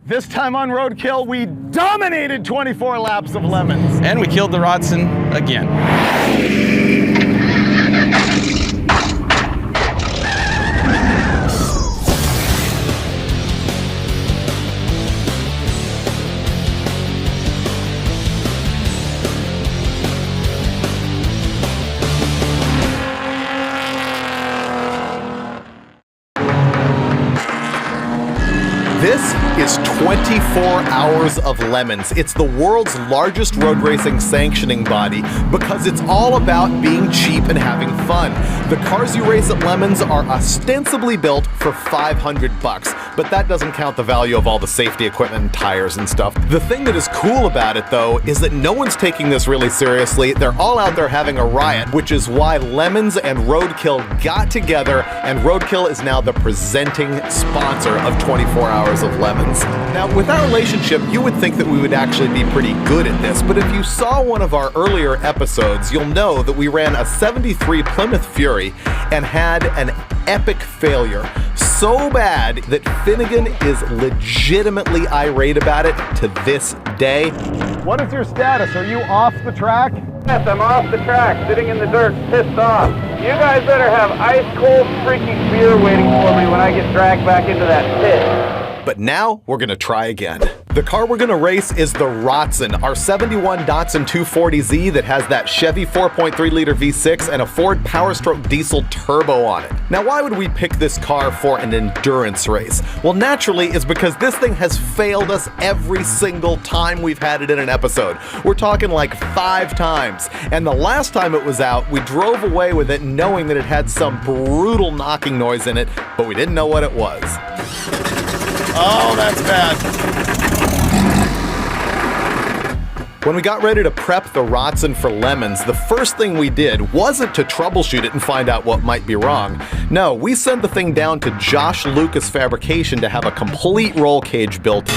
This time on Roadkill, we dominated 24 laps of LeMons. And we killed the Rotsun again. This is 24 Hours of LeMons. It's the world's largest road racing sanctioning body because it's all about being cheap and having fun. The cars you race at LeMons are ostensibly built for $500, but that doesn't count the value of all the safety equipment and tires and stuff. The thing that is cool about it, though, is that no one's taking this really seriously. They're all out there having a riot, which is why LeMons and Roadkill got together, and Roadkill is now the presenting sponsor of 24 Hours of LeMons. Now, with our relationship, you would think that we would actually be pretty good at this, but if you saw one of our earlier episodes, you'll know that we ran a 73 Plymouth Fury and had an epic failure. So bad that Finnegan is legitimately irate about it to this day. What is your status? Are you off the track? Yes, I'm off the track, sitting in the dirt, pissed off. You guys better have ice-cold freaking beer waiting for me when I get dragged back into that pit. But now we're gonna try again. The car we're gonna race is the Rotsun, our 71 Datsun 240Z that has that Chevy 4.3 liter V6 and a Ford Powerstroke diesel turbo on it. Now, why would we pick this car for an endurance race? Well, naturally, it's because this thing has failed us every single time we've had it in an episode. We're talking like 5 times. And the last time it was out, we drove away with it knowing that it had some brutal knocking noise in it, but we didn't know what it was. Oh, that's bad. When we got ready to prep the Rotsun for LeMons, the first thing we did wasn't to troubleshoot it and find out what might be wrong. No, we sent the thing down to Josh Lucas Fabrication to have a complete roll cage built.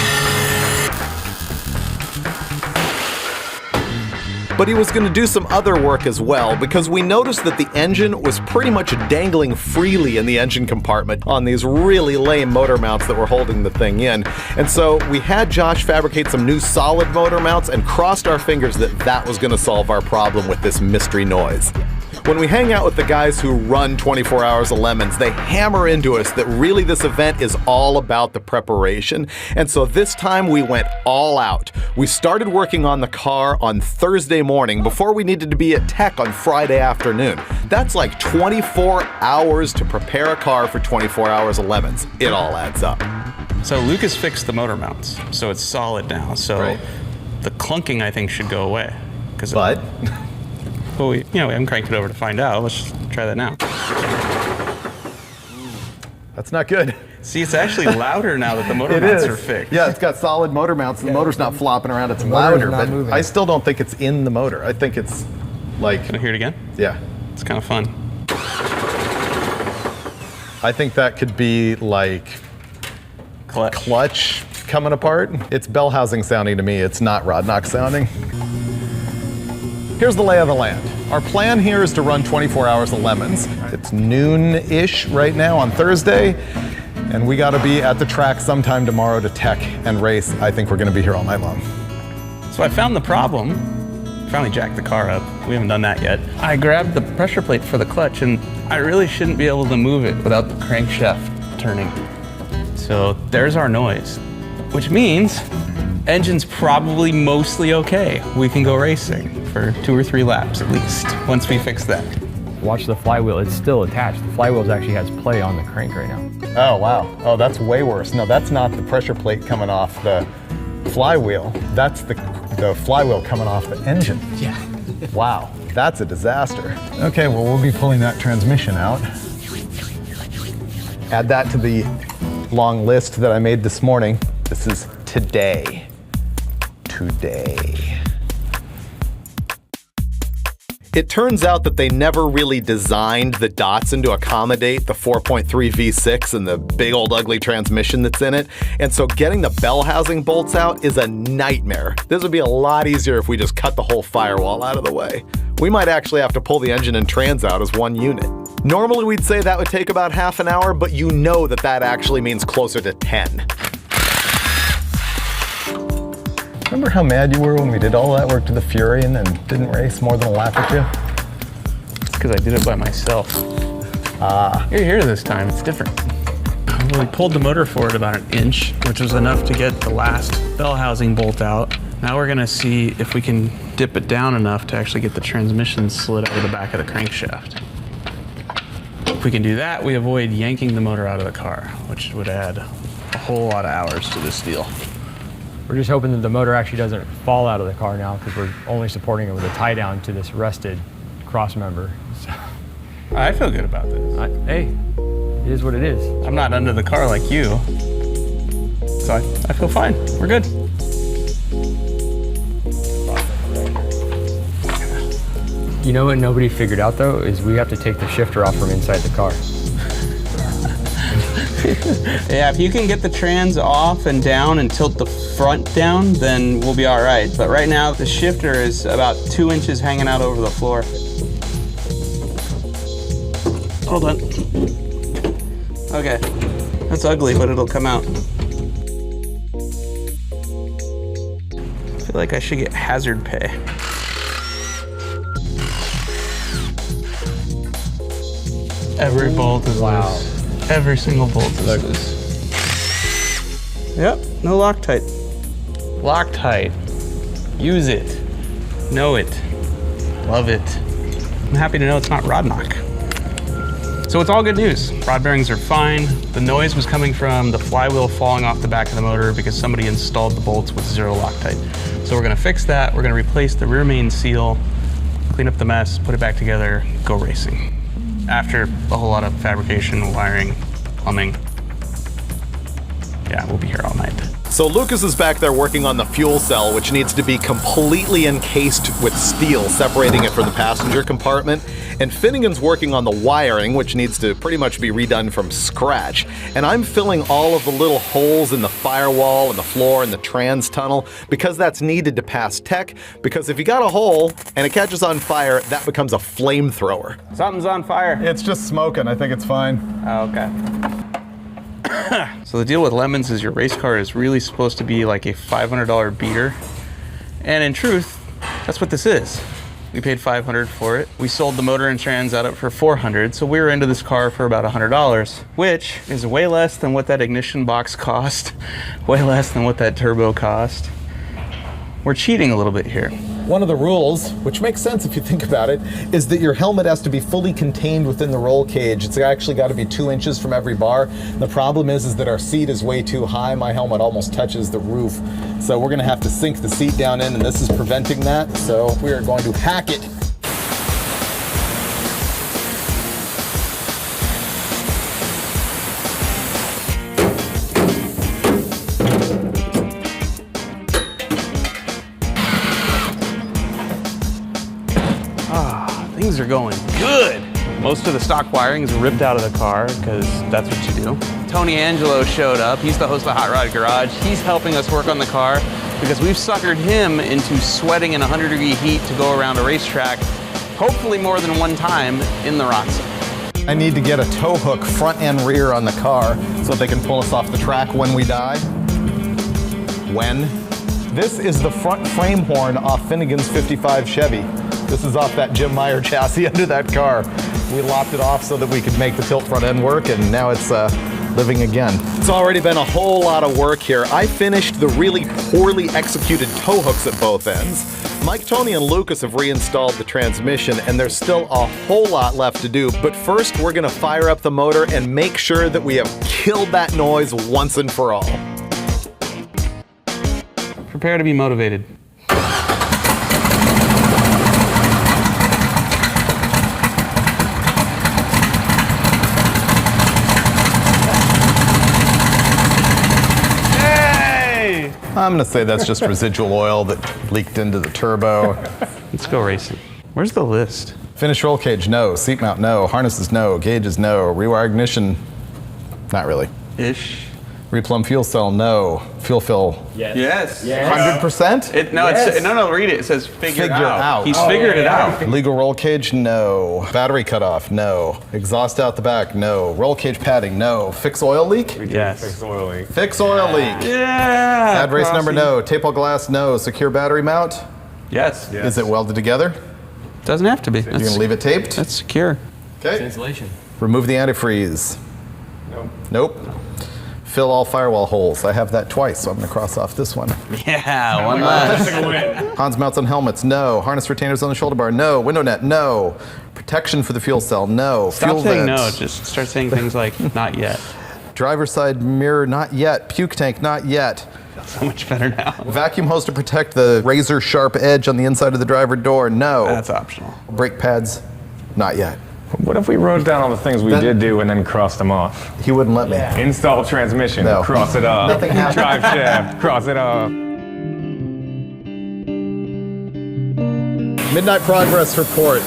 But he was going to do some other work as well, because we noticed that the engine was pretty much dangling freely in the engine compartment on these really lame motor mounts that were holding the thing in. And so we had Josh fabricate some new solid motor mounts and crossed our fingers that that was going to solve our problem with this mystery noise. When we hang out with the guys who run 24 Hours of LeMons, they hammer into us that really this event is all about the preparation. And so this time we went all out. We started working on the car on Thursday morning before we needed to be at tech on Friday afternoon. That's like 24 hours to prepare a car for 24 Hours of LeMons. It all adds up. So Lucas fixed the motor mounts, so it's solid now. So right. The clunking, I think, should go away. But? Well, we haven't cranked it over to find out. Let's just try that now. That's not good. See, it's actually louder now that the motor mounts are fixed. Yeah, it's got solid motor mounts. The motor's not flopping around. It's louder, but moving. I still don't think it's in the motor. I think it's like... Can I hear it again? Yeah. It's kind of fun. I think that could be like... Clutch coming apart. It's bell housing sounding to me. It's not rod knock sounding. Here's the lay of the land. Our plan here is to run 24 Hours of LeMons. It's noon-ish right now on Thursday, and we gotta be at the track sometime tomorrow to tech and race. I think we're gonna be here all night long. So I found the problem. Finally jacked the car up. We haven't done that yet. I grabbed the pressure plate for the clutch, and I really shouldn't be able to move it without the crankshaft turning. So there's our noise, which means engine's probably mostly okay. We can go racing for 2 or 3 laps at least, once we fix that. Watch the flywheel, it's still attached. The flywheel actually has play on the crank right now. Oh, wow. Oh, that's way worse. No, that's not the pressure plate coming off the flywheel. That's the flywheel coming off the engine. Yeah. Wow, that's a disaster. Okay, well, we'll be pulling that transmission out. Add that to the long list that I made this morning. This is today. It turns out that they never really designed the Datsun to accommodate the 4.3 V6 and the big old ugly transmission that's in it, and so getting the bell housing bolts out is a nightmare. This would be a lot easier if we just cut the whole firewall out of the way. We might actually have to pull the engine and trans out as one unit. Normally we'd say that would take about half an hour, but you know that that actually means closer to 10. Remember how mad you were when we did all that work to the Fury and then didn't race more than a lap or two? It's because I did it by myself. You're here this time, it's different. Well, we pulled the motor forward about 1 inch, which was enough to get the last bell housing bolt out. Now we're gonna see if we can dip it down enough to actually get the transmission slid out of the back of the crankshaft. If we can do that, we avoid yanking the motor out of the car, which would add a whole lot of hours to this deal. We're just hoping that the motor actually doesn't fall out of the car now because we're only supporting it with a tie down to this rusted cross member. So, I feel good about this. hey, it is what it is. I'm not under the car like you, so I feel fine. We're good. You know what nobody figured out though is we have to take the shifter off from inside the car. Yeah, if you can get the trans off and down and tilt the front down, then we'll be all right. But right now, the shifter is about 2 inches hanging out over the floor. Hold on. Okay, that's ugly, but it'll come out. I feel like I should get hazard pay. Every bolt is loose. Every single bolt is loose. Yep, no Loctite. Loctite. Use it. Know it. Love it. I'm happy to know it's not rod knock. So it's all good news. Rod bearings are fine. The noise was coming from the flywheel falling off the back of the motor because somebody installed the bolts with 0 Loctite. So we're gonna fix that. We're gonna replace the rear main seal, clean up the mess, put it back together, go racing. After a whole lot of fabrication, wiring, plumbing. Yeah, we'll be here all night. So Lucas is back there working on the fuel cell, which needs to be completely encased with steel, separating it from the passenger compartment. And Finnegan's working on the wiring, which needs to pretty much be redone from scratch. And I'm filling all of the little holes in the firewall and the floor and the trans tunnel because that's needed to pass tech. Because if you got a hole and it catches on fire, that becomes a flamethrower. Something's on fire. It's just smoking. I think it's fine. Oh, okay. So the deal with LeMons is your race car is really supposed to be like a $500 beater. And in truth, that's what this is. We paid $500 for it. We sold the motor and trans out for $400, so we were into this car for about $100, which is way less than what that ignition box cost, way less than what that turbo cost. We're cheating a little bit here. One of the rules, which makes sense if you think about it, is that your helmet has to be fully contained within the roll cage. It's actually got to be 2 inches from every bar. The problem is that our seat is way too high. My helmet almost touches the roof. So we're going to have to sink the seat down in, and this is preventing that. So we are going to hack it. Things are going good. Most of the stock wiring is ripped out of the car because that's what you do. Tony Angelo showed up. He's the host of Roadkill Garage. He's helping us work on the car because we've suckered him into sweating in 100-degree heat to go around a racetrack, hopefully more than one time in the Rotsun. I need to get a tow hook front and rear on the car so they can pull us off the track when we die. When? This is the front frame horn off Finnegan's 55 Chevy. This is off that Jim Meyer chassis under that car. We lopped it off so that we could make the tilt front end work, and now it's living again. It's already been a whole lot of work here. I finished the really poorly executed tow hooks at both ends. Mike, Tony, and Lucas have reinstalled the transmission, and there's still a whole lot left to do. But first, we're gonna fire up the motor and make sure that we have killed that noise once and for all. Prepare to be motivated. I'm gonna say that's just residual oil that leaked into the turbo. Let's go racing. Where's the list? Finish roll cage, no. Seat mount, no. Harnesses, no. Gauges, no. Rewire ignition, not really. Ish. Replumb fuel cell, no. Fuel fill, Yes. 100%? No, read it. It says figure Figure out. out. He's figured it out. Legal roll cage, no. Battery cutoff, no. Exhaust out the back, no. Roll cage padding, no. Fix oil leak? Yes. Fix oil leak. Fix oil leak. Yeah. Add race number, no. Tape all glass, no. Secure battery mount? Yes. Is it welded together? Doesn't have to be. You're gonna leave it taped? That's secure. Okay. Insulation. Remove the antifreeze. Nope. Fill all firewall holes. I have that twice, so I'm gonna cross off this one. Yeah, one less. Hans mounts on helmets, no. Harness retainers on the shoulder bar, no. Window net, no. Protection for the fuel cell, no. Stop Fuel saying vent. no. Just start saying things like not yet. Driver's side mirror, not yet. Puke tank, not yet. So much better now. Vacuum hose to protect the razor sharp edge on the inside of the driver door, no. That's optional. Brake pads, not yet. What if we wrote down all the things we did do and then crossed them off? He wouldn't let me. Install transmission, No. cross it off. Nothing happened. Drive shaft, cross it off. Midnight progress report.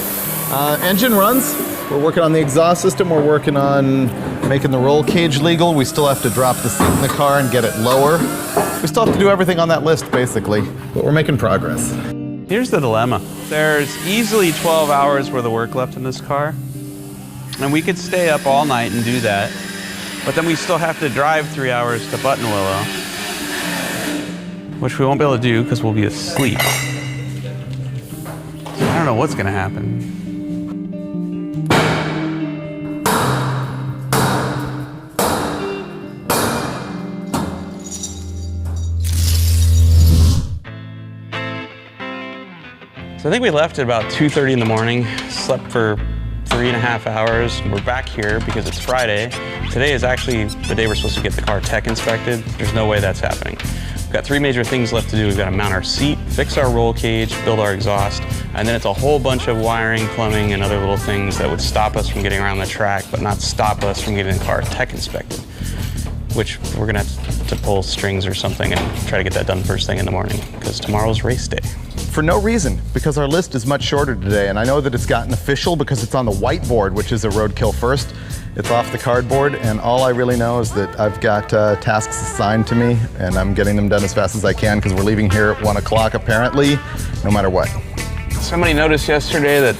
Engine runs. We're working on the exhaust system. We're working on making the roll cage legal. We still have to drop the seat in the car and get it lower. We still have to do everything on that list, basically. But we're making progress. Here's the dilemma. There's easily 12 hours worth of work left in this car. And we could stay up all night and do that. But then we still have to drive 3 hours to Buttonwillow, which we won't be able to do because we'll be asleep. So I don't know what's gonna happen. So I think we left at about 2:30 in the morning, slept for 3.5 hours. We're back here because it's Friday. Today is actually the day we're supposed to get the car tech inspected. There's no way that's happening. We've got 3 major things left to do. We've got to mount our seat, fix our roll cage, build our exhaust, and then it's a whole bunch of wiring, plumbing, and other little things that would stop us from getting around the track, but not stop us from getting the car tech inspected, which we're gonna have to pull strings or something and try to get that done first thing in the morning, because tomorrow's race day. For no reason, because our list is much shorter today, and I know that it's gotten official because it's on the whiteboard, which is a roadkill first. It's off the cardboard, and all I really know is that I've got tasks assigned to me, and I'm getting them done as fast as I can because we're leaving here at 1 o'clock apparently, no matter what. Somebody noticed yesterday that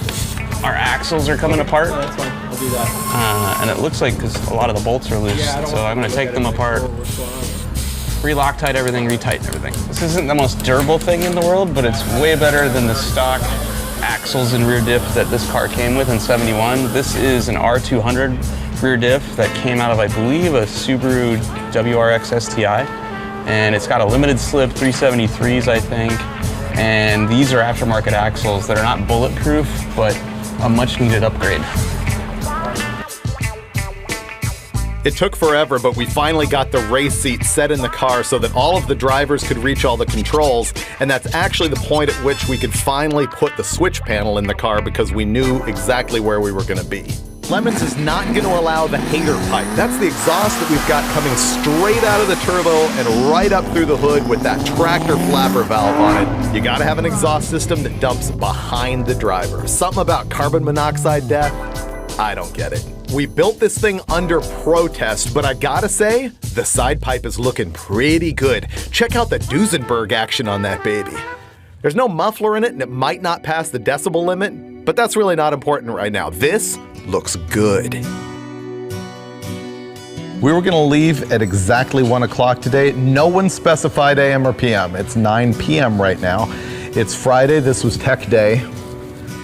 our axles are coming apart. That's fine, I'll do that. And it looks like because a lot of the bolts are loose, so I'm gonna take them apart, re-Loctite everything, retighten everything. This isn't the most durable thing in the world, but it's way better than the stock axles and rear diff that this car came with in '71. This is an R200 rear diff that came out of, I believe, a Subaru WRX STI. And it's got a limited slip 373s, I think. And these are aftermarket axles that are not bulletproof, but a much needed upgrade. It took forever, but we finally got the race seat set in the car so that all of the drivers could reach all the controls, and that's actually the point at which we could finally put the switch panel in the car because we knew exactly where we were gonna be. LeMons is not going to allow the hater pipe. That's the exhaust that we've got coming straight out of the turbo and right up through the hood with that tractor flapper valve on it. You gotta have an exhaust system that dumps behind the driver. Something about carbon monoxide death? I don't get it. We built this thing under protest, but I gotta say, the side pipe is looking pretty good. Check out the Duesenberg action on that baby. There's no muffler in it and it might not pass the decibel limit, but that's really not important right now. This looks good. We were gonna leave at exactly 1 o'clock today. No one specified AM or PM. It's 9 PM right now. It's Friday, this was tech day.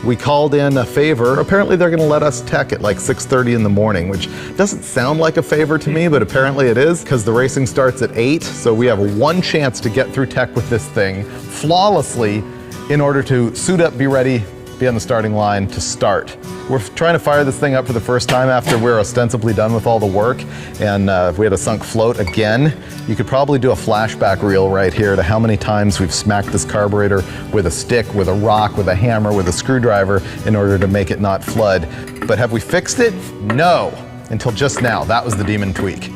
We called in a favor. Apparently they're gonna let us tech at like 6:30 in the morning, which doesn't sound like a favor to me, but apparently it is because the racing starts at 8. So we have one chance to get through tech with this thing flawlessly in order to suit up, be ready, be on the starting line to start. We're trying to fire this thing up for the first time after we're ostensibly done with all the work, and we had a sunk float again. You could probably do a flashback reel right here to how many times we've smacked this carburetor with a stick, with a rock, with a hammer, with a screwdriver in order to make it not flood. But have we fixed it? No, until just now. That was the demon tweak.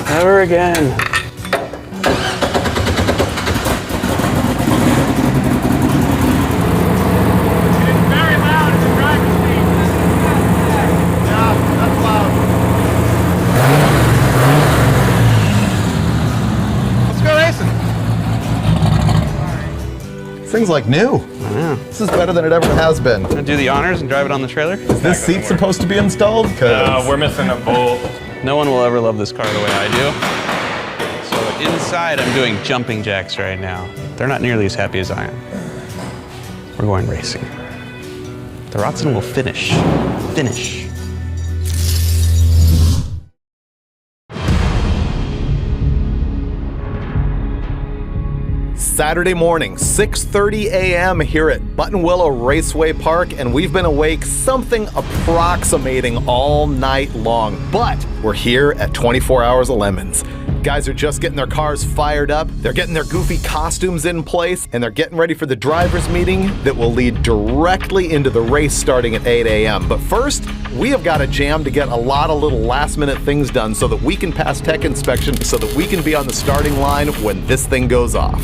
Never again. This thing's like new. I know. This is better than it ever has been. Gonna do the honors and drive it on the trailer? Is this seat supposed to be installed? We're missing a bolt. No one will ever love this car the way I do. So inside, I'm doing jumping jacks right now. They're not nearly as happy as I am. We're going racing. The Rotsun will finish. Finish. Saturday morning, 6:30 a.m. here at Buttonwillow Raceway Park, and we've been awake something approximating all night long. But we're here at 24 Hours of LeMons. Guys are just getting their cars fired up, they're getting their goofy costumes in place, and they're getting ready for the driver's meeting that will lead directly into the race starting at 8 a.m. But first, we have got a jam to get a lot of little last-minute things done so that we can pass tech inspection, so that we can be on the starting line when this thing goes off.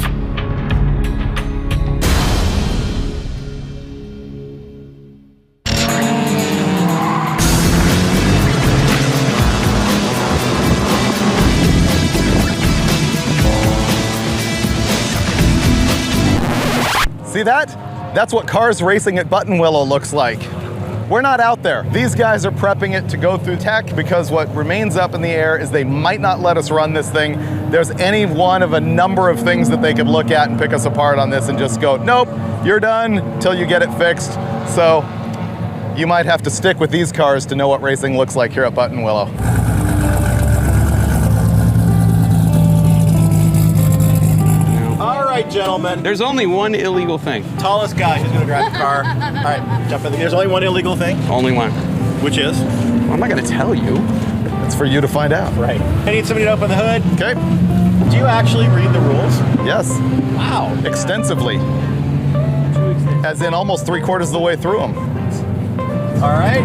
See that? That's what cars racing at Buttonwillow looks like. We're not out there. These guys are prepping it to go through tech because what remains up in the air is they might not let us run this thing. There's any one of a number of things that they could look at and pick us apart on this and just go, nope, you're done till you get it fixed. So you might have to stick with these cars to know what racing looks like here at Buttonwillow. All right, gentlemen. There's only one illegal thing. Tallest guy who's gonna drive the car. All right, jump in. There's only one illegal thing, Only one. which is? Well, I'm not gonna tell you. It's for you to find out. Right. I need somebody to open the hood. Okay. Do you actually read the rules? Yes. Wow. Extensively. As in almost 3/4 of the way through them. All right.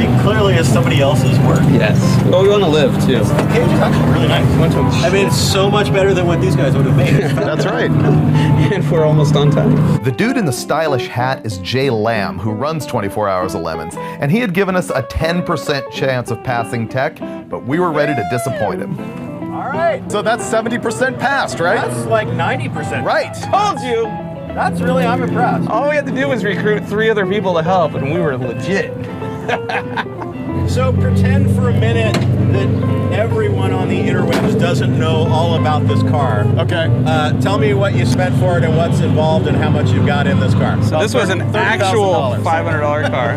It clearly is somebody else's work. Yes. Oh, we want to live too. The cage is actually really nice. I mean, it's so much better than what these guys would have made. That's right. And we're almost on time. The dude in the stylish hat is Jay Lamb, who runs 24 Hours of LeMons, and he had given us a 10% chance of passing tech, but we were ready to disappoint him. All right. So that's 70% passed, right? That's like 90%. Right. Told you. That's really, I'm impressed. All we had to do was recruit 3 other people to help, and we were legit. So pretend for a minute that everyone on the interwebs doesn't know all about this car. Okay. Tell me what you spent for it and what's involved and how much you've got in this car. So this was an actual $500 car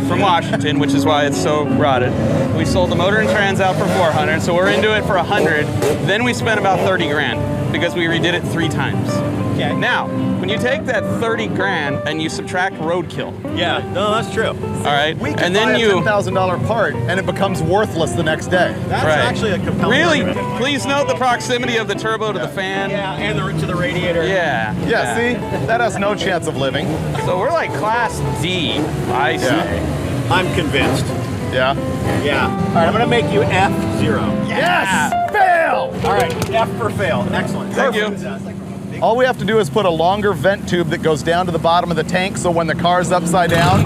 from Washington, which is why it's so rotted. We sold the motor and trans out for $400, so we're into it for $100. Then we spent about 30 grand because we redid it 3 times. Okay. Now, when you take that 30 grand and you subtract roadkill, Yeah, no, that's true. all right, We can and buy then a you $10,000 part and it becomes worthless the next day. That's right. actually a compelling Really, argument. please note the proximity of the turbo to the fan. Yeah, and to the radiator. Yeah. Yeah, see? That has no chance of living. So we're like class D, I say. Yeah. I'm convinced. Yeah. Yeah. All right, I'm gonna make you F0. Yes! Fail! All right, F for fail. Excellent. Thank you. All we have to do is put a longer vent tube that goes down to the bottom of the tank so when the car's upside down,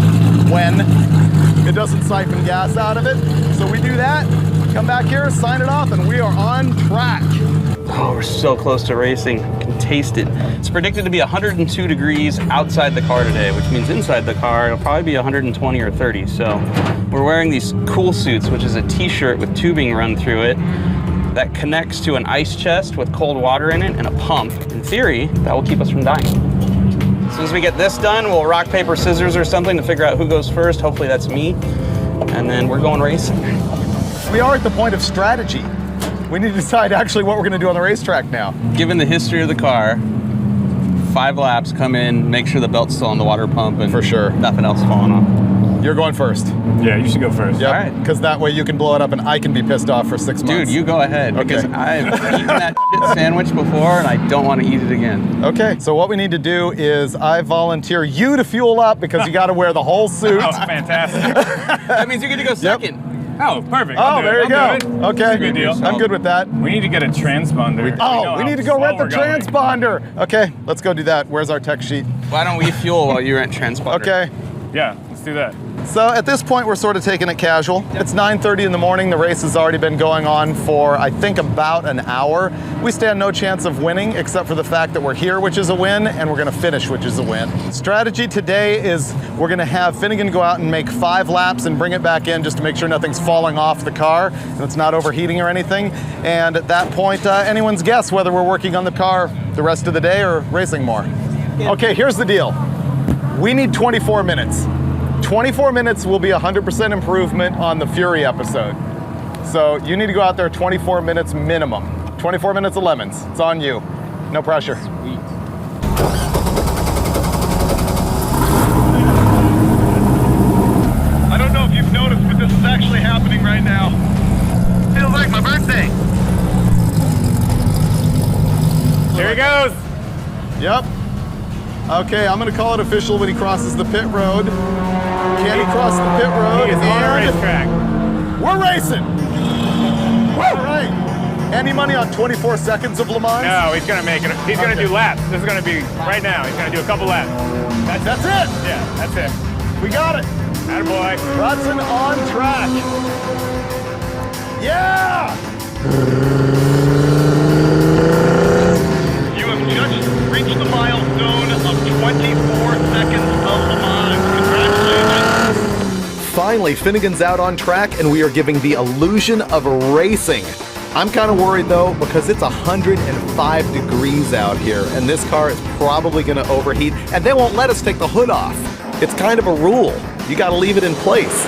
it doesn't siphon gas out of it. So we do that, come back here, sign it off, and we are on track. Oh, we're so close to racing. I can taste it. It's predicted to be 102 degrees outside the car today, which means inside the car, it'll probably be 120 or 30. So we're wearing these cool suits, which is a t-shirt with tubing run through it that connects to an ice chest with cold water in it and a pump. In theory, that will keep us from dying. As soon as we get this done, we'll rock, paper, scissors or something to figure out who goes first. Hopefully that's me. And then we're going racing. We are at the point of strategy. We need to decide actually what we're gonna do on the racetrack now. Given the history of the car, 5 laps, come in, make sure the belt's still on the water pump and For sure. nothing else falling off. You're going first. Yeah, you should go first. Yep. All right. Because that way you can blow it up and I can be pissed off for 6 months. Dude, you go ahead, because Okay. I've eaten that shit sandwich before and I don't want to eat it again. Okay, so what we need to do is I volunteer you to fuel up because you got to wear the whole suit. Oh, fantastic. That means you get to go second. Oh, perfect. Oh, I'll do there it. you go. I'll do it. Okay, That's a good deal. I'm good with that. We need to get a transponder. We need to go rent the transponder. Okay, let's go do that. Where's our tech sheet? Why don't we fuel while you rent transponder? Okay, Yeah, let's do that. So at this point, we're sort of taking it casual. It's 9:30 in the morning. The race has already been going on for, I think, about an hour. We stand no chance of winning, except for the fact that we're here, which is a win, and we're gonna finish, which is a win. Strategy today is we're gonna have Finnegan go out and make 5 laps and bring it back in just to make sure nothing's falling off the car and it's not overheating or anything. And at that point, anyone's guess whether we're working on the car the rest of the day or racing more. Okay, here's the deal. We need 24 minutes. 24 minutes will be 100% improvement on the Fury episode. So you need to go out there 24 minutes minimum. 24 minutes of LeMons. It's on you. No pressure. Sweet. I don't know if you've noticed, but this is actually happening right now. Feels like my birthday. Here he goes. Yep. Okay, I'm gonna call it official when he crosses the pit road. Can he cross the pit road? He is on a racetrack. We're racing! All right. Any money on 24 seconds of LeMons? No, he's gonna make it. He's gonna do laps. This is gonna be right now. He's gonna do a couple laps. That's it! Yeah, that's it. We got it! Attaboy. Rotsun on track! Yeah! You have just reached the milestone of 24 seconds of LeMons. Congratulations! Finally, Finnegan's out on track and we are giving the illusion of racing. I'm kind of worried though because it's 105 degrees out here and this car is probably going to overheat and they won't let us take the hood off. It's kind of a rule. You got to leave it in place.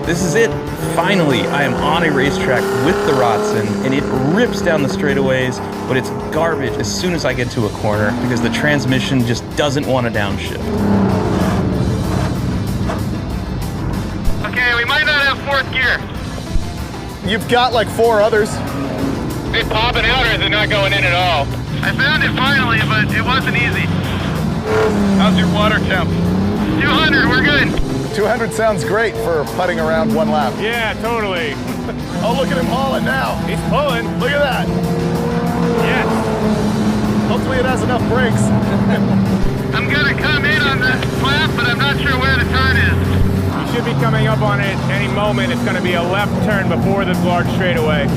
This is it. Finally, I am on a racetrack with the Rotsun, and it rips down the straightaways, but it's garbage as soon as I get to a corner because the transmission just doesn't want to downshift. Okay, we might not have 4th gear. You've got like 4 others. Is it popping out or is it not going in at all? I found it finally, but it wasn't easy. How's your water temp? 200, we're good. 200 sounds great for putting around 1 lap. Yeah, totally. Oh, look at him hauling now. He's pulling. Look at that. Yes. Hopefully it has enough brakes. I'm gonna come in on the flap, but I'm not sure where the turn is. You should be coming up on it any moment. It's gonna be a left turn before this large straightaway.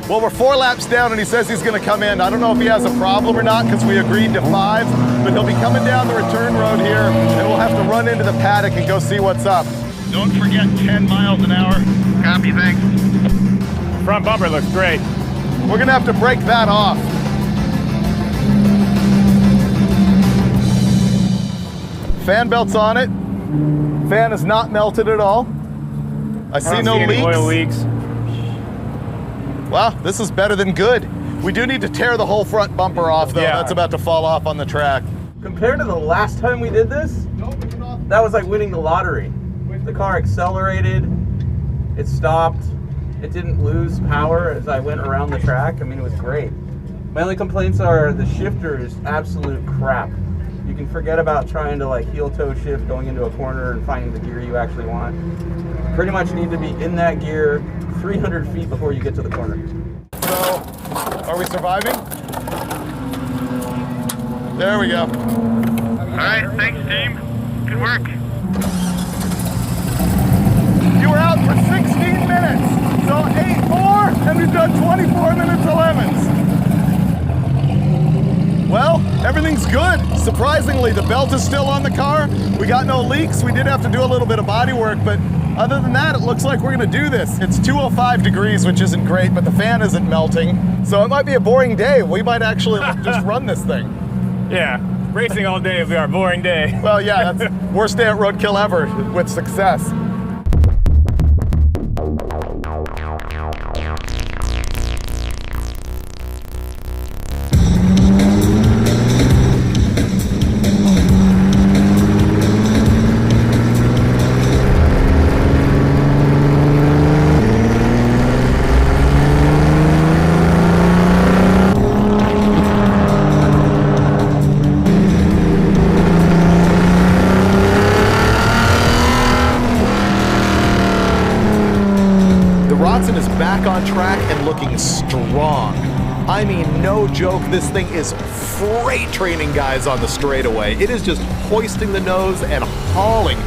Well, we're 4 laps down and he says he's gonna come in. I don't know if he has a problem or not because we agreed to 5, but he'll be coming down the return road here and we'll have to run into the paddock and go see what's up. Don't forget 10 miles an hour. Copy, thanks. Front bumper looks great. We're gonna have to break that off. Fan belt's on it. Fan is not melted at all. I see no any leaks. oil leaks. Wow, this is better than good. We do need to tear the whole front bumper off though. Yeah. That's about to fall off on the track. Compared to the last time we did this, that was like winning the lottery. The car accelerated, it stopped, it didn't lose power as I went around the track. I mean, it was great. My only complaints are the shifter is absolute crap. You can forget about trying to like heel toe shift going into a corner and finding the gear you actually want. Pretty much need to be in that gear 300 feet before you get to the corner. So, are we surviving? There we go. All right, thanks, team. Good work. You were out for 16 minutes. So 8 more, and we've done 24 minutes of LeMons. Well, everything's good. Surprisingly, the belt is still on the car. We got no leaks. We did have to do a little bit of body work, but other than that, it looks like we're gonna do this. It's 205 degrees, which isn't great, but the fan isn't melting. So it might be a boring day. We might actually just run this thing. Yeah, racing all day will be our boring day. Well, yeah, that's worst day at Roadkill ever with success. Rotsun is back on track and looking strong. I mean, no joke, this thing is freight training guys on the straightaway. It is just hoisting the nose and hauling.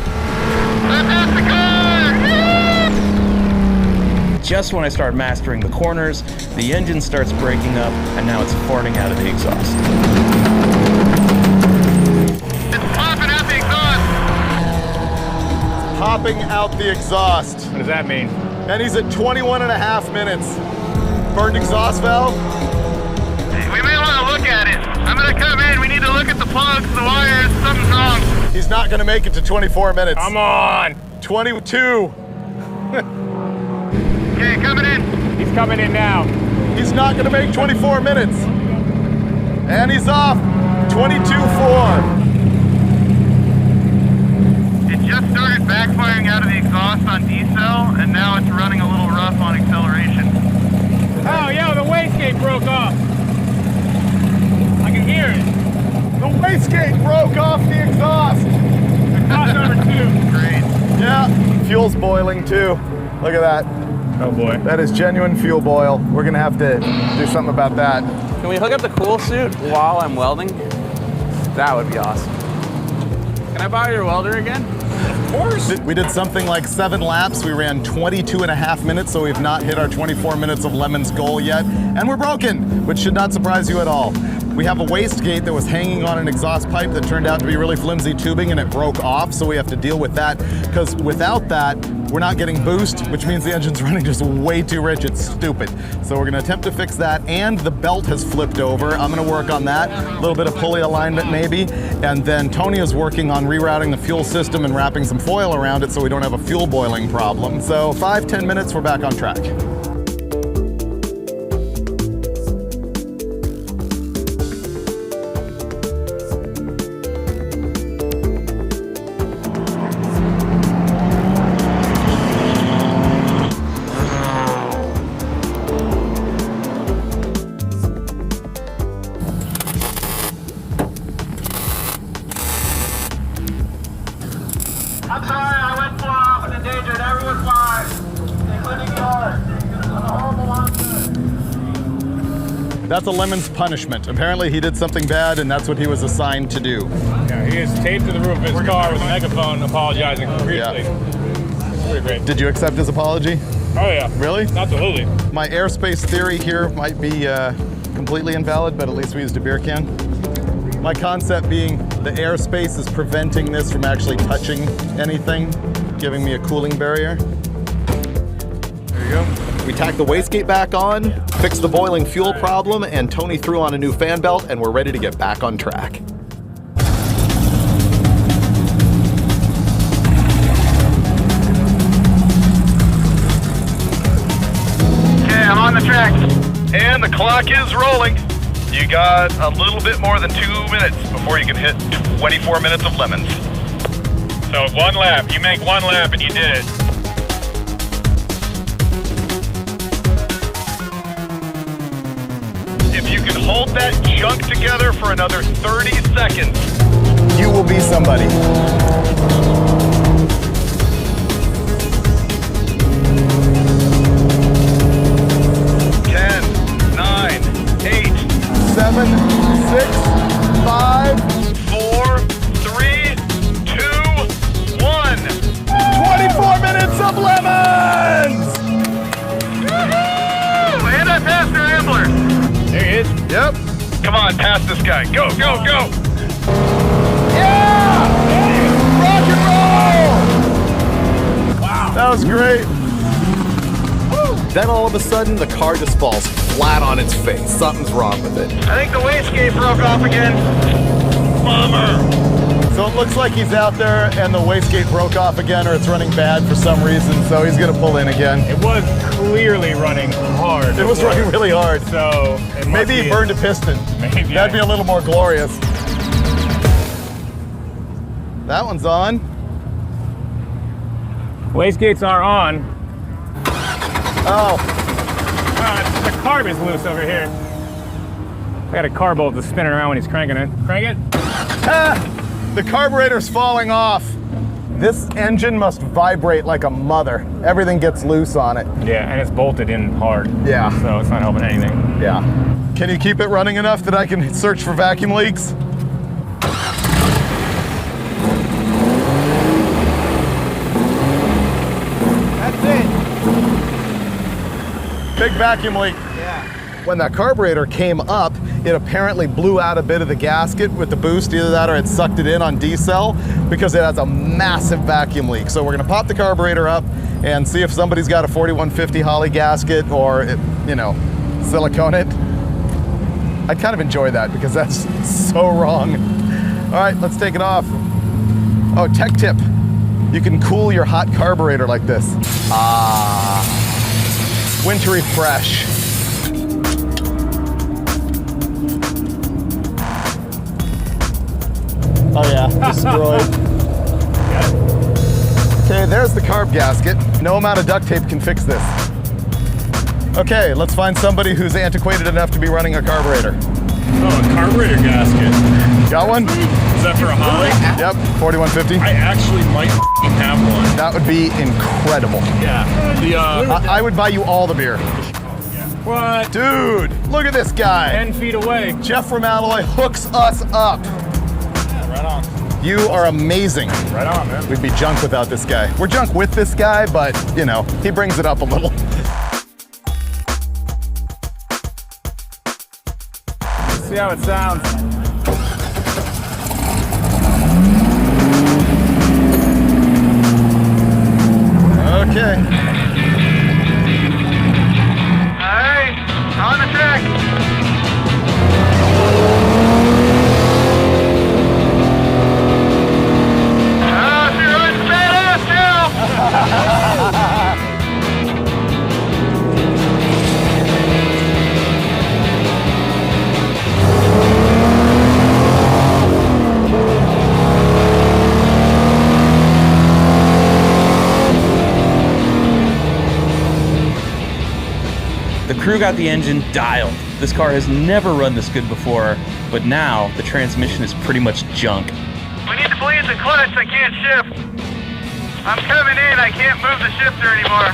Just when I start mastering the corners, the engine starts breaking up, and now it's farting out of the exhaust. It's popping out the exhaust. Popping out the exhaust. What does that mean? And he's at 21.5 minutes. Burned exhaust valve. We may want to look at it. I'm going to come in. We need to look at the plugs, the wires. Something's wrong. He's not going to make it to 24 minutes. Come on. 22. Okay, coming in. He's coming in now. He's not going to make 24 minutes. And he's off. 22.4. It just started backfiring out of the exhaust on decel, and now it's running a little rough on acceleration. Oh, yo, the wastegate broke off. I can hear it. The wastegate broke off the exhaust. Exhaust number 2. Great. Yeah, fuel's boiling too. Look at that. Oh boy. That is genuine fuel boil. We're gonna have to do something about that. Can we hook up the cool suit while I'm welding? That would be awesome. Can I borrow your welder again? Of course. We did something like 7 laps. We ran 22.5 minutes, so we've not hit our 24 minutes of LeMons goal yet. And we're broken, which should not surprise you at all. We have a wastegate that was hanging on an exhaust pipe that turned out to be really flimsy tubing, and it broke off, so we have to deal with that, because without that, we're not getting boost, which means the engine's running just way too rich. It's stupid. So we're gonna attempt to fix that, and the belt has flipped over. I'm gonna work on that. A little bit of pulley alignment maybe, and then Tony is working on rerouting the fuel system and wrapping some foil around it so we don't have a fuel boiling problem. So 5-10 minutes, we're back on track. I'm sorry, I went off and endangered everyone's lives, including yours. I'm a horrible monster. That's a LeMons punishment. Apparently he did something bad, and that's what he was assigned to do. Yeah, he is taped to the roof of his car with a megaphone apologizing profusely. Yeah. It's pretty great. Did you accept his apology? Oh yeah. Really? Absolutely. My airspace theory here might be completely invalid, but at least we used a beer can. My concept being the airspace is preventing this from actually touching anything, giving me a cooling barrier. There you go. We tacked the wastegate back on, fixed the boiling fuel problem, and Tony threw on a new fan belt, and we're ready to get back on track. Okay, I'm on the track. And the clock is rolling. You got a little bit more than 2 minutes before you can hit 24 minutes of LeMons. So 1 lap. You make 1 lap and you did it. If you can hold that junk together for another 30 seconds. You will be somebody. 10, 9, 8, 7, 6, 5, 4, 3, 2, 1. 24 minutes of LeMons! Woohoo! And I passed the Rambler. There he is. Yep. Come on, pass this guy. Go, go, go. Yeah! Rock and roll! Wow. That was great. Then all of a sudden, the car just falls flat on its face. Something's wrong with it. I think the wastegate broke off again. Bummer. So it looks like he's out there and the wastegate broke off again, or it's running bad for some reason, so he's gonna pull in again. It was clearly running hard. It was running really hard. So Maybe he burned a piston. Maybe. That'd be a little more glorious. That one's on. Wastegates are on. Oh, The carb is loose over here. I got a car bolt that's spinning around when he's cranking it. Crank it. the carburetor's falling off. This engine must vibrate like a mother. Everything gets loose on it. Yeah, and it's bolted in hard. Yeah. So it's not helping anything. Yeah. Can you keep it running enough that I can search for vacuum leaks? That's it. Big vacuum leak. Yeah. When that carburetor came up, it apparently blew out a bit of the gasket with the boost, either that or it sucked it in on decel, because it has a massive vacuum leak. So we're gonna pop the carburetor up and see if somebody's got a 4150 Holley gasket or, you know, silicone it. I kind of enjoy that because that's so wrong. All right, let's take it off. Oh, tech tip. You can cool your hot carburetor like this. Ah, wintry fresh. Oh yeah, destroyed. Okay, there's the carb gasket. No amount of duct tape can fix this. Okay, let's find somebody who's antiquated enough to be running a carburetor. Oh, a carburetor gasket. Got one? Is that for a Holley? Yep, 4150. I actually might have one. That would be incredible. Yeah. I would buy you all the beer. What? Dude, look at this guy. 10 feet away. Jeff from Alloy hooks us up. Right on. You are amazing. Right on, man. We'd be junk without this guy. We're junk with this guy, but, you know, he brings it up a little. See how it sounds. Okay. All right, on the track. She runs badass now. The crew got the engine dialed. This car has never run this good before, but now the transmission is pretty much junk. We need to bleed the clutch. I can't shift. I'm coming in. I can't move the shifter anymore.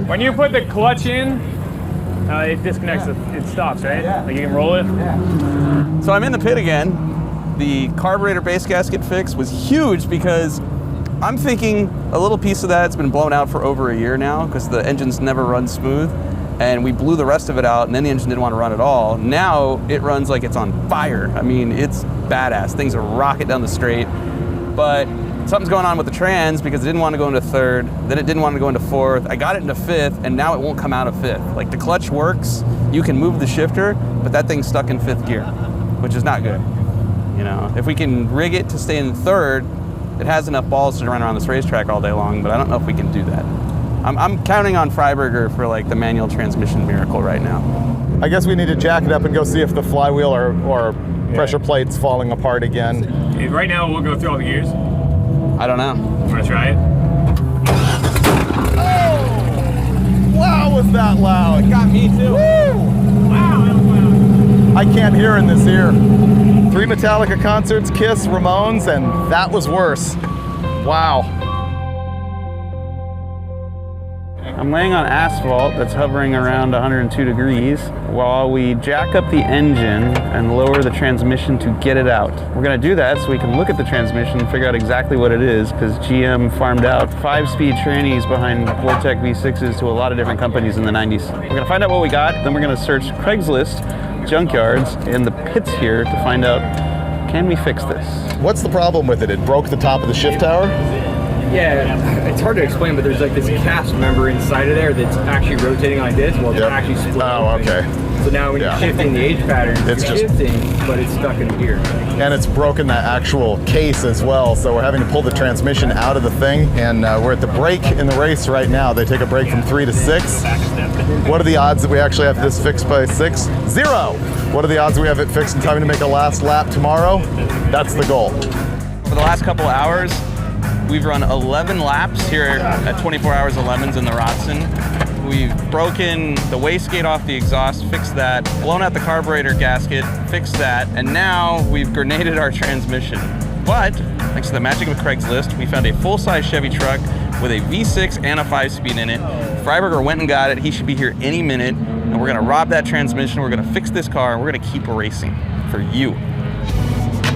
When you put the clutch in, it disconnects, it stops, right? Yeah. Like you can roll it? Yeah. So I'm in the pit again. The carburetor base gasket fix was huge because I'm thinking a little piece of that's been blown out for over a year now because the engine's never run smooth, and we blew the rest of it out, and then the engine didn't want to run at all. Now it runs like it's on fire. I mean, it's badass. Things are rocket down the straight, but something's going on with the trans because it didn't want to go into third, then it didn't want to go into fourth. I got it into fifth, and now it won't come out of fifth. Like, the clutch works, you can move the shifter, but that thing's stuck in fifth gear, which is not good. You know, if we can rig it to stay in third, it has enough balls to run around this racetrack all day long, but I don't know if we can do that. I'm counting on Freiberger for like the manual transmission miracle right now. I guess we need to jack it up and go see if the flywheel or pressure plate's falling apart again. Right now, we'll go through all the gears. I don't know. Want to try it? Oh! Wow, was that loud? It got me too. Woo! Wow, that was loud. I can't hear in this ear. 3 Metallica concerts, Kiss, Ramones, and that was worse. Wow. I'm laying on asphalt that's hovering around 102 degrees while we jack up the engine and lower the transmission to get it out. We're gonna do that so we can look at the transmission and figure out exactly what it is, because GM farmed out 5-speed trannies behind Vortec V6s to a lot of different companies in the 90s. We're gonna find out what we got, then we're gonna search Craigslist, junkyards, and the pits here to find out, can we fix this? What's the problem with it? It broke the top of the shift tower? Yeah, it's hard to explain, but there's like this cast member inside of there that's actually rotating like this while it's actually split. Oh, open. okay. So now when you're shifting the H pattern, It's you're just- shifting, but it's stuck in gear. And it's broken that actual case as well, so we're having to pull the transmission out of the thing, and we're at the break in the race right now. They take a break from 3 to 6. What are the odds that we actually have this fixed by 6? 0! What are the odds we have it fixed in time to make a last lap tomorrow? That's the goal. For the last couple of hours, we've run 11 laps here at 24 Hours of LeMons in the Rotsun. We've broken the wastegate off the exhaust, fixed that, blown out the carburetor gasket, fixed that, and now we've grenaded our transmission. But, thanks to the magic of Craigslist, we found a full-size Chevy truck with a V6 and a 5-speed in it. Freiberger went and got it. He should be here any minute. And we're gonna rob that transmission, we're gonna fix this car, and we're gonna keep racing for you.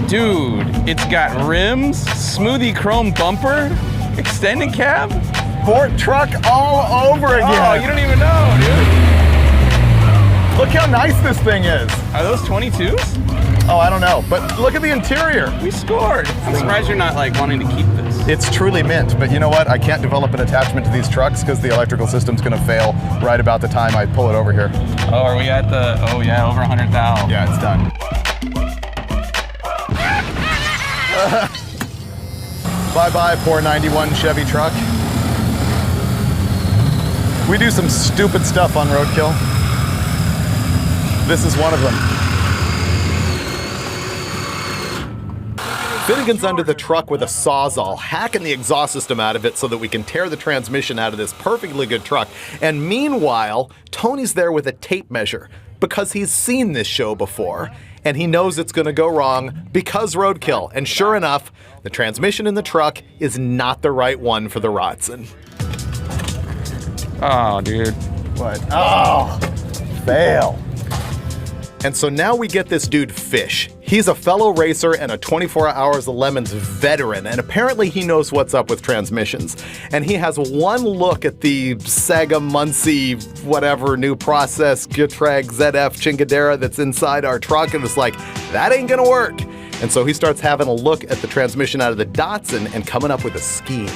Dude, it's got rims, smoothie chrome bumper, extended cab. Ford truck all over again. Oh, you don't even know, dude. Look how nice this thing is. Are those 22s? Oh, I don't know, but look at the interior. We scored. I'm surprised you're not like wanting to keep this. It's truly mint, but you know what? I can't develop an attachment to these trucks because the electrical system's gonna fail right about the time I pull it over here. Oh, are we at the, oh yeah, over 100,000. Yeah, it's done. Bye-bye, poor 91 Chevy truck. We do some stupid stuff on Roadkill. This is one of them. Finnegan's under the truck with a Sawzall, hacking the exhaust system out of it so that we can tear the transmission out of this perfectly good truck. And meanwhile, Tony's there with a tape measure because he's seen this show before and he knows it's gonna go wrong because Roadkill. And sure enough, the transmission in the truck is not the right one for the Rotsun. Oh, dude. What? Oh, fail. And so now we get this dude Fish. He's a fellow racer and a 24 Hours of LeMons veteran, and apparently he knows what's up with transmissions. And he has one look at the Sega Muncie, whatever, new process, Gearhead ZF Chingadera that's inside our truck, and it's like, that ain't gonna work. And so he starts having a look at the transmission out of the Datsun and coming up with a scheme.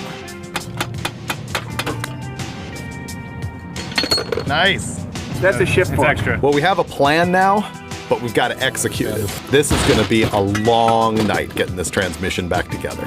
Nice. That's a shift fork. Extra. Well, we have a plan now, but we've got to execute it. This is going to be a long night getting this transmission back together.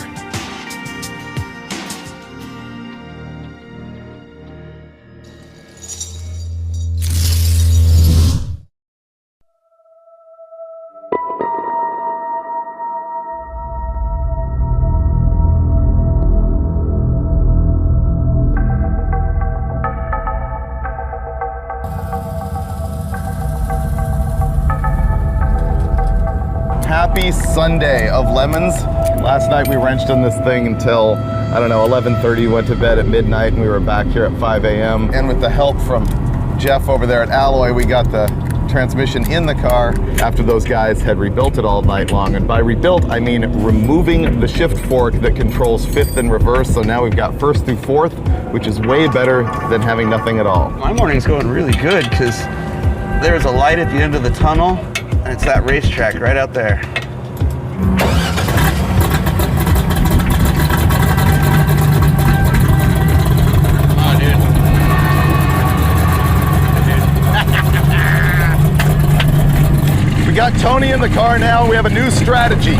Happy Sunday of LeMons. Last night we wrenched on this thing until, I don't know, 11:30, went to bed at midnight, and we were back here at 5 a.m. And with the help from Jeff over there at Alloy, we got the transmission in the car after those guys had rebuilt it all night long. And by rebuilt, I mean removing the shift fork that controls fifth and reverse. So now we've got first through fourth, which is way better than having nothing at all. My morning's going really good because there's a light at the end of the tunnel, and it's that racetrack right out there. Oh, dude. We got Tony in the car now. We have a new strategy.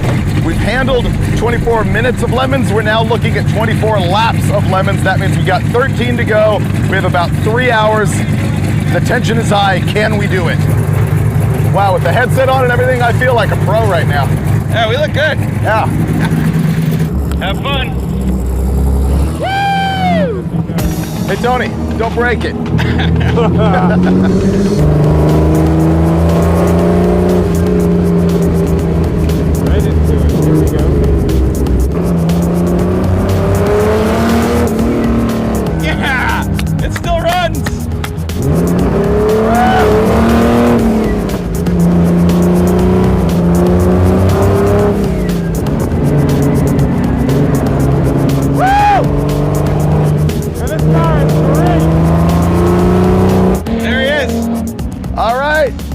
We've handled 24 minutes of LeMons. We're now looking at 24 laps of LeMons. That means we got 13 to go. We have about 3 hours. The tension is high. Can we do it? Wow, with the headset on and everything, I feel like a pro right now. Yeah, we look good. Yeah. Have fun. Woo! Hey, Tony, don't break it. Right into it. Here we go. Yeah! It still runs!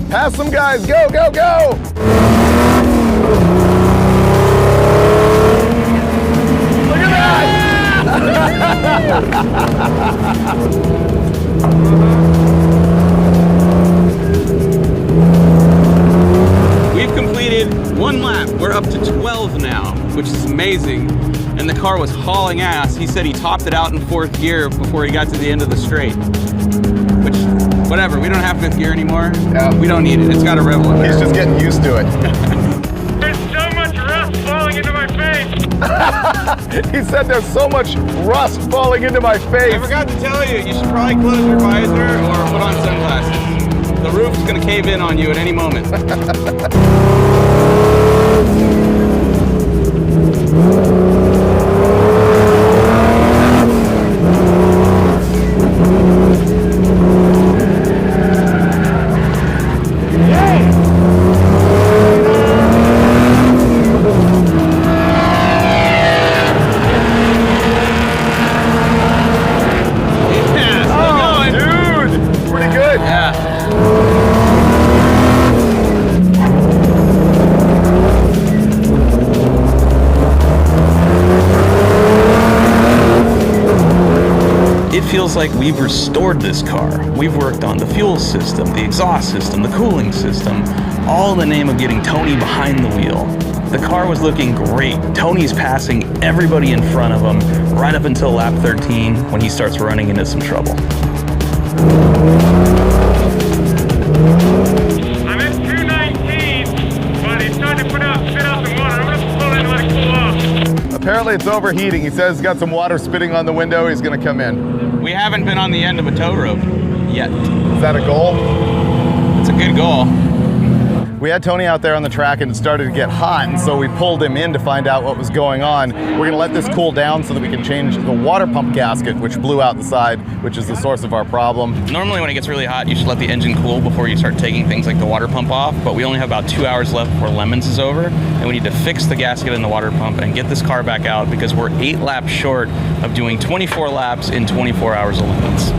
Pass some guys, go, go, go! Look at that! We've completed one lap. We're up to 12 now, which is amazing. And the car was hauling ass. He said he topped it out in fourth gear before he got to the end of the straight. Which, whatever, we don't have fifth gear anymore. Yeah. We don't need it. It's got a rebel in there. He's just getting used to it. There's so much rust falling into my face. He said there's so much rust falling into my face. I forgot to tell you, you should probably close your visor or put on sunglasses. The roof's gonna cave in on you at any moment. Feels like we've restored this car. We've worked on the fuel system, the exhaust system, the cooling system, all in the name of getting Tony behind the wheel. The car was looking great. Tony's passing everybody in front of him right up until lap 13 when he starts running into some trouble. I'm at 219, but it's starting to spit out some water. I'm gonna pull in and let it cool off. Apparently it's overheating. He says he's got some water spitting on the window. He's gonna come in. We haven't been on the end of a tow rope yet. Is that a goal? It's a good goal. We had Tony out there on the track and it started to get hot, and so we pulled him in to find out what was going on. We're gonna let this cool down so that we can change the water pump gasket, which blew out the side, which is the source of our problem. Normally when it gets really hot, you should let the engine cool before you start taking things like the water pump off, but we only have about 2 hours left before LeMons is over, and we need to fix the gasket in the water pump and get this car back out because we're 8 laps short of doing 24 laps in 24 hours of LeMons.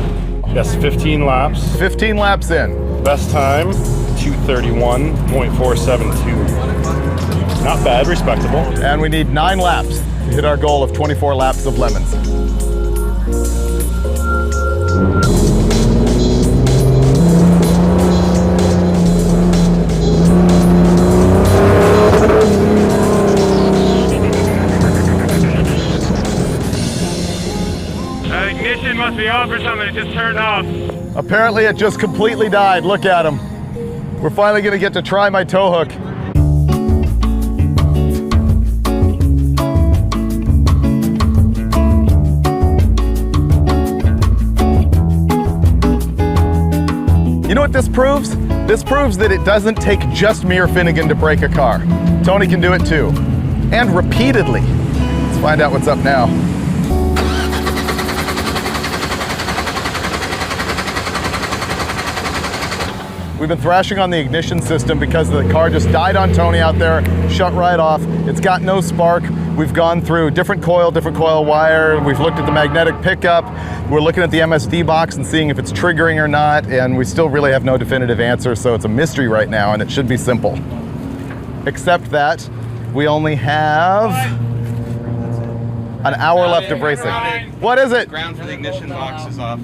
Yes, 15 laps. 15 laps in. Best time, 2:31.472. Not bad, respectable. And we need 9 laps to hit our goal of 24 laps of LeMons. Ignition must be off or something. It just turned off. Apparently it just completely died. Look at him. We're finally gonna get to try my tow hook. You know what this proves? This proves that it doesn't take just Mere Finnegan to break a car. Tony can do it too. And repeatedly. Let's find out what's up now. We've been thrashing on the ignition system because the car just died on Tony out there, shut right off. It's got no spark. We've gone through different coil wire. We've looked at the magnetic pickup. We're looking at the MSD box and seeing if it's triggering or not, and we still really have no definitive answer, so it's a mystery right now, and it should be simple. Except that we only have an hour left of racing. What is it? The ground for the ignition box is off.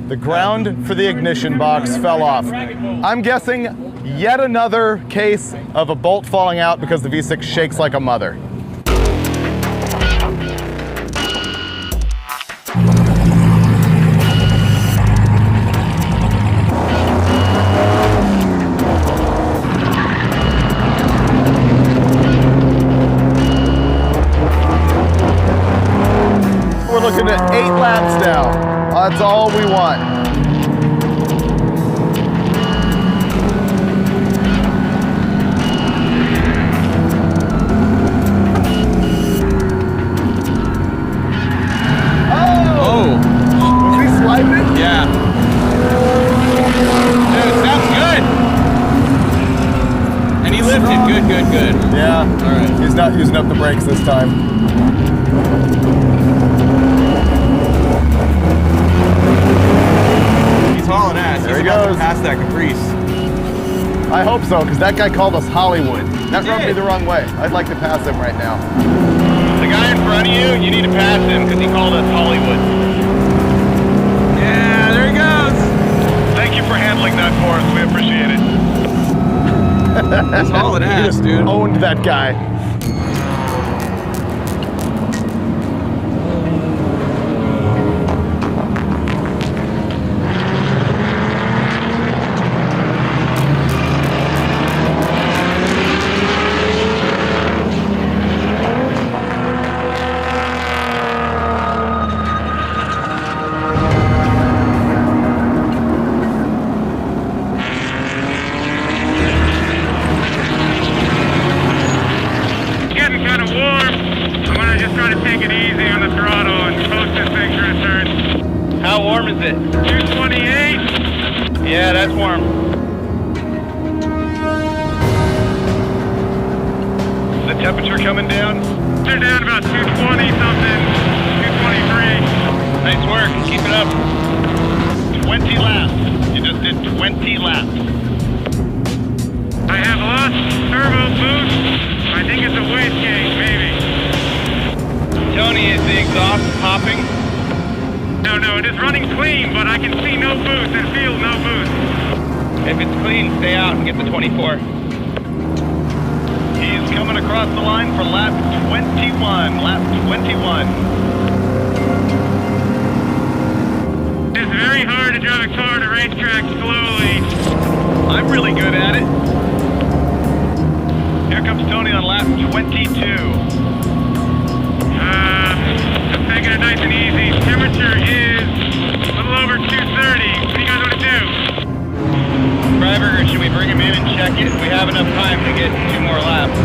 The ground for the ignition box fell off. I'm guessing yet another case of a bolt falling out because the V6 shakes like a mother. We're looking at 8 laps now. That's all we want. Oh! Is he sliding? Yeah. Dude, sounds good. And he lifted. Good. Yeah. All right. He's not using up the brakes this time. Hauling ass. There he He's about goes. to pass that Caprice. I hope so, because that guy called us Hollywood. That rubbed me the wrong way. I'd like to pass him right now. The guy in front of you, you need to pass him because he called us Hollywood. Yeah, there he goes. Thank you for handling that for us. We appreciate it. He's hauling He ass, just dude. owned that guy. take it easy on the throttle and post this thing for a turn. How warm is it? 228. Yeah, that's warm. The temperature coming down? They're down about 220 something, 223. Nice work. Keep it up. 20 laps. You just did 20 laps. I have lost turbo boost. I think it's a wastegate, maybe. Tony, is the exhaust popping? No, it is running clean, but I can see no boost and feel no boost. If it's clean, stay out and get the 24. He's coming across the line for lap 21. Lap 21. It's very hard to drive a car to racetrack slowly. I'm really good at it. Here comes Tony on lap 22. Just taking it nice and easy. Temperature is a little over 230. What do you guys want to do? Driver, should we bring him in and check it? We have enough time to get 2 more laps.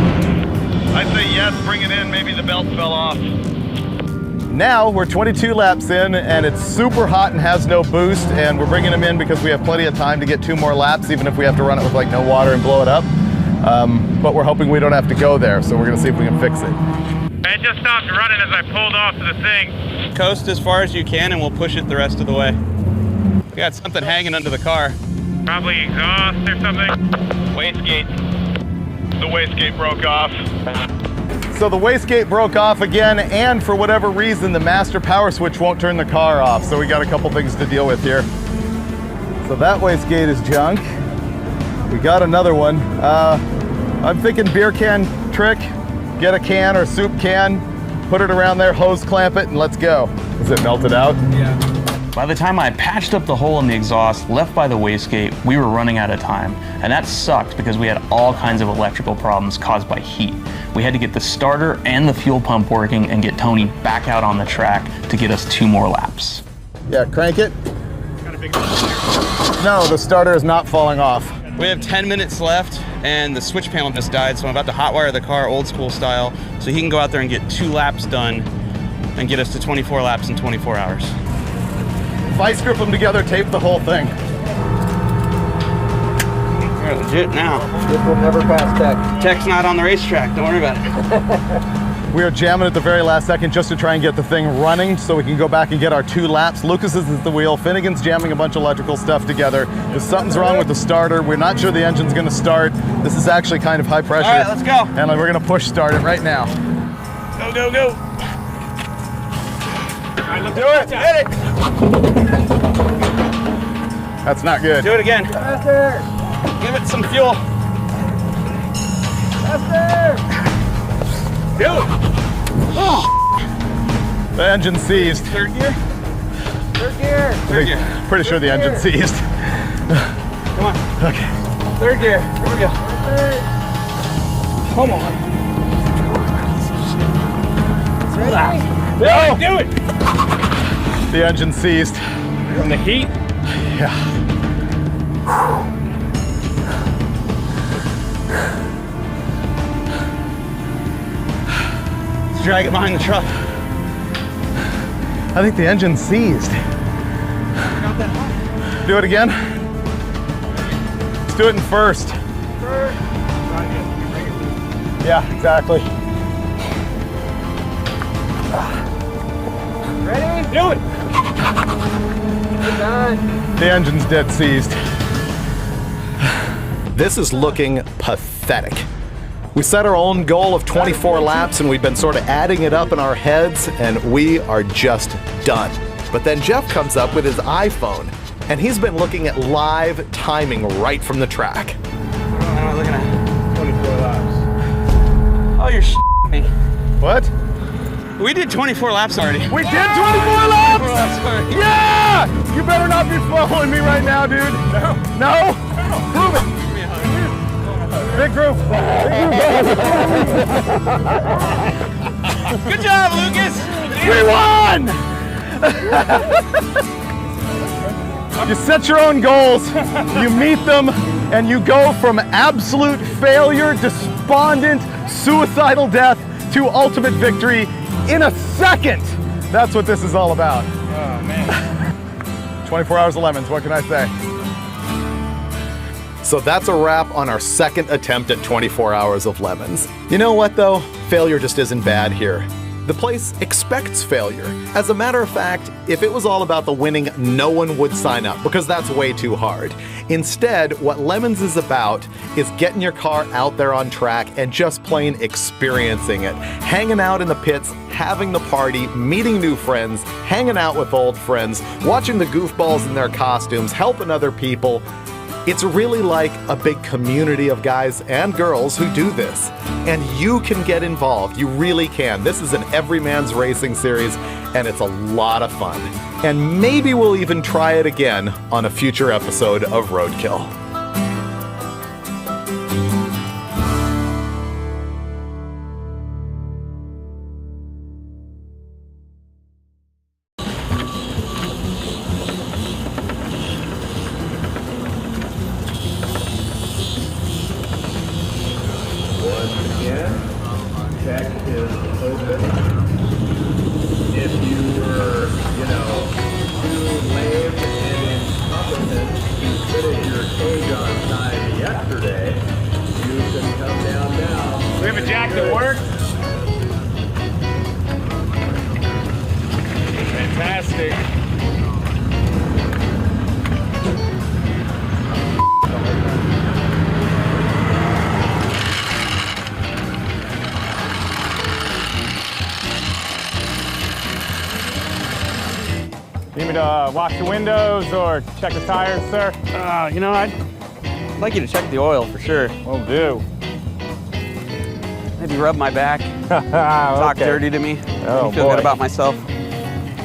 I'd say yes, bring it in. Maybe the belt fell off. Now we're 22 laps in and it's super hot and has no boost, and we're bringing him in because we have plenty of time to get 2 more laps, even if we have to run it with like no water and blow it up. But we're hoping we don't have to go there, so we're gonna see if we can fix it. It just stopped running as I pulled off to the thing. Coast as far as you can and we'll push it the rest of the way. We got something hanging under the car. Probably exhaust or something. Wastegate. The wastegate broke off. So the wastegate broke off again, and for whatever reason, the master power switch won't turn the car off. So we got a couple things to deal with here. So that wastegate is junk. We got another one. I'm thinking beer can trick. Get a can or soup can, put it around there, hose clamp it, and let's go. Is it melted out? Yeah. By the time I patched up the hole in the exhaust left by the wastegate, we were running out of time. And that sucked because we had all kinds of electrical problems caused by heat. We had to get the starter and the fuel pump working and get Tony back out on the track to get us 2 more laps. Yeah, crank it. No, the starter is not falling off. We have 10 minutes left and the switch panel just died, so I'm about to hotwire the car old school style so he can go out there and get 2 laps done and get us to 24 laps in 24 hours. Vice grip them together, tape the whole thing. We're legit now. This will never pass tech. Tech's not on the racetrack, don't worry about it. We are jamming at the very last second just to try and get the thing running so we can go back and get our 2 laps. Lucas is at the wheel. Finnegan's jamming a bunch of electrical stuff together. If something's wrong with the starter, we're not sure the engine's gonna start. This is actually kind of high pressure. All right, let's go. And we're gonna push start it right now. Go, go, go. All right, let's Do it, hit it. That's not good. Do it again. Faster! Give it some fuel. Faster! Do it. Oh. The engine's seized. 3rd gear? 3rd gear! 3rd gear. Pretty sure the engine's seized. Come on. Okay. 3rd gear. Here we go. Come on. Ready? Do it. The engine's seized. From the heat? Yeah. Let's drag it behind the truck. I think the engine's seized. Do it again. Let's do it in first. Yeah, exactly. Ready? Do it. We're done. The engine's dead seized. This is looking pathetic. We set our own goal of 24 laps and we've been sort of adding it up in our heads and we are just done. But then Jeff comes up with his iPhone and he's been looking at live timing right from the track. What am I looking at? 24 laps. Oh, you're me. What? We did 24 laps already. We did 24 laps? Already. Yeah! You better not be following me right now, dude. No? No? Prove it. Big group. Good job, Lucas. We won! You set your own goals, you meet them, and you go from absolute failure, despondent, suicidal death to ultimate victory in a second. That's what this is all about. Oh, man. 24 hours of lemons, what can I say? So that's a wrap on our second attempt at 24 hours of lemons. You know what though? Failure just isn't bad here. The place expects failure. As a matter of fact, if it was all about the winning, no one would sign up because that's way too hard. Instead, what Lemons is about is getting your car out there on track and just plain experiencing it. Hanging out in the pits, having the party, meeting new friends, hanging out with old friends, watching the goofballs in their costumes, helping other people. It's really like a big community of guys and girls who do this. And you can get involved, you really can. This is an everyman's racing series, and it's a lot of fun. And maybe we'll even try it again on a future episode of Roadkill. We have a jack that works. Fantastic. Need me to wash the windows or check the tires, sir? You know, I'd like you to check the oil for sure. Will do. Maybe rub my back, talk dirty to me, Oh, feel boy. good about myself.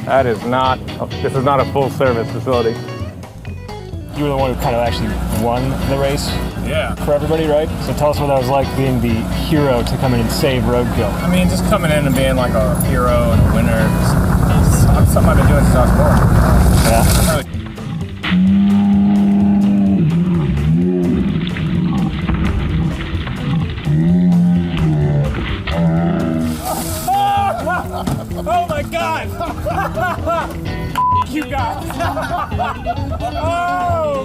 That is not, this is not a full service facility. You were the one who kind of actually won the race Yeah. for everybody, right? So tell us what that was like being the hero to come in and save Roadkill. I mean, just coming in and being like a hero and a winner. It's something I've been doing since I was born. Yeah. Oh my God! You guys! Oh